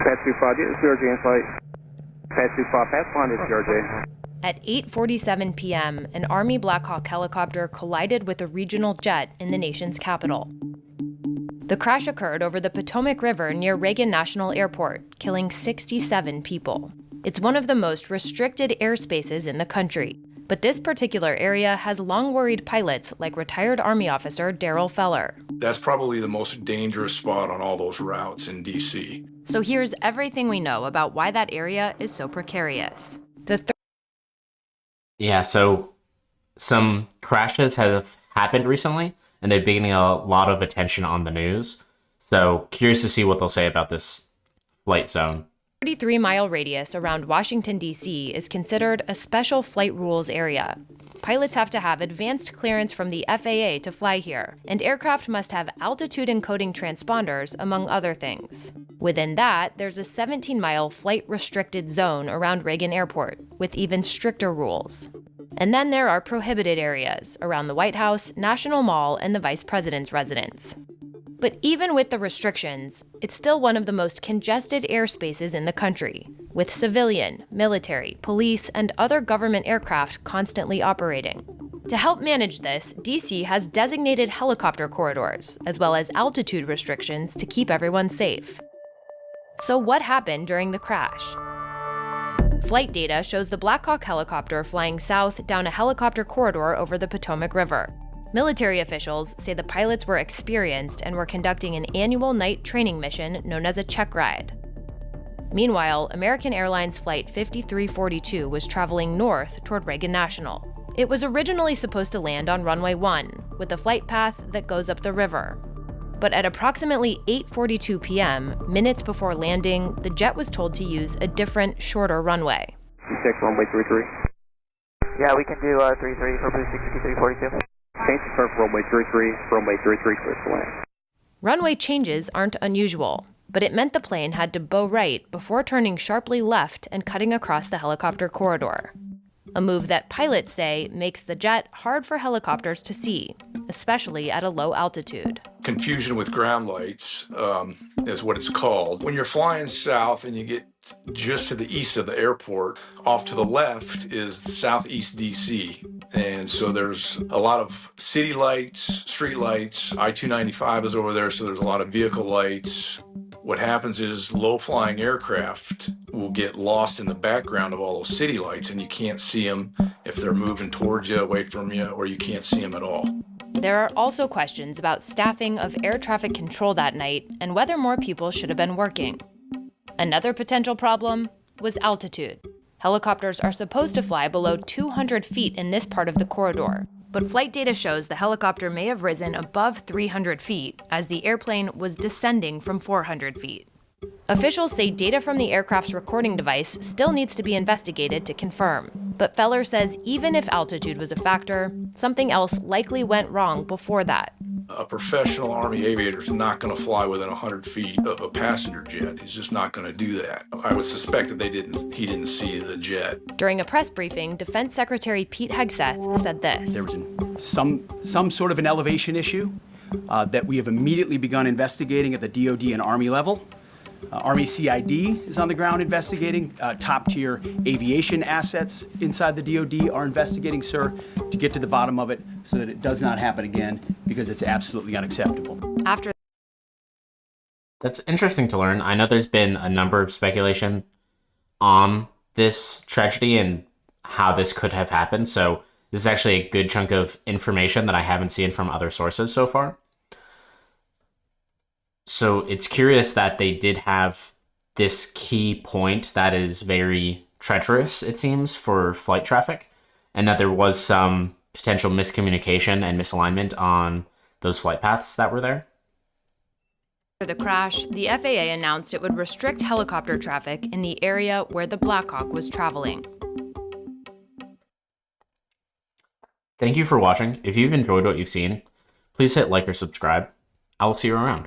Patch 25, this is CRJ in flight. Patch 25, pass line is CRJ. At 8:47 p.m., an Army Black Hawk helicopter collided with a regional jet in the nation's capital. The crash occurred over the Potomac River near Reagan National Airport, killing 67 people. It's one of the most restricted airspaces in the country, but this particular area has long worried pilots like retired Army officer Daryl Feller. That's probably the most dangerous spot on all those routes in D.C. So here's everything we know about why that area is so precarious. So some crashes have happened recently, and they've been getting a lot of attention on the news. So curious to see what they'll say about this flight zone. 33-mile radius around Washington, D.C. is considered a special flight rules area. Pilots have to have advanced clearance from the FAA to fly here, and aircraft must have altitude encoding transponders, among other things. Within that, there's a 17-mile flight-restricted zone around Reagan Airport, with even stricter rules. And then there are prohibited areas around the White House, National Mall, and the Vice President's residence. But even with the restrictions, it's still one of the most congested airspaces in the country, with civilian, military, police, and other government aircraft constantly operating. To help manage this, DC has designated helicopter corridors, as well as altitude restrictions to keep everyone safe. So what happened during the crash? Flight data shows the Black Hawk helicopter flying south down a helicopter corridor over the Potomac River. Military officials say the pilots were experienced and were conducting an annual night training mission known as a check ride. Meanwhile, American Airlines Flight 5342 was traveling north toward Reagan National. It was originally supposed to land on runway 1, with a flight path that goes up the river. But at approximately 8:42 p.m., minutes before landing, the jet was told to use a different, shorter runway. Check runway 33. Yeah, we can do 33 for Blue 6342. Change to turn for runway 33, clear to land. Runway changes aren't unusual, but it meant the plane had to bow right before turning sharply left and cutting across the helicopter corridor. A move that pilots say makes the jet hard for helicopters to see, especially at a low altitude. Confusion with ground lights is what it's called. When you're flying south and you get just to the east of the airport, off to the left is southeast DC. And so there's a lot of city lights, street lights. I-295 is over there, so there's a lot of vehicle lights. What happens is low-flying aircraft will get lost in the background of all those city lights, and you can't see them if they're moving towards you, away from you, or you can't see them at all. There are also questions about staffing of air traffic control that night and whether more people should have been working. Another potential problem was altitude. Helicopters are supposed to fly below 200 feet in this part of the corridor, but flight data shows the helicopter may have risen above 300 feet as the airplane was descending from 400 feet. Officials say data from the aircraft's recording device still needs to be investigated to confirm, but Feller says even if altitude was a factor, something else likely went wrong before that. A professional Army aviator is not going to fly within 100 feet of a passenger jet. He's just not going to do that. I would suspect that he didn't see the jet. During a press briefing, Defense Secretary Pete Hegseth said this. There was some sort of an elevation issue that we have immediately begun investigating at the DoD and Army level. Army CID is on the ground investigating. Top-tier aviation assets inside the DoD are investigating, sir, to get to the bottom of it so that it does not happen again, because it's absolutely unacceptable. That's interesting to learn. I know there's been a number of speculation on this tragedy and how this could have happened, so this is actually a good chunk of information that I haven't seen from other sources so far. So it's curious that they did have this key point that is very treacherous, it seems, for flight traffic, and that there was some potential miscommunication and misalignment on those flight paths that were there. After the crash, the FAA announced it would restrict helicopter traffic in the area where the Black Hawk was traveling. Thank you for watching. If you've enjoyed what you've seen, please hit like or subscribe. I will see you around.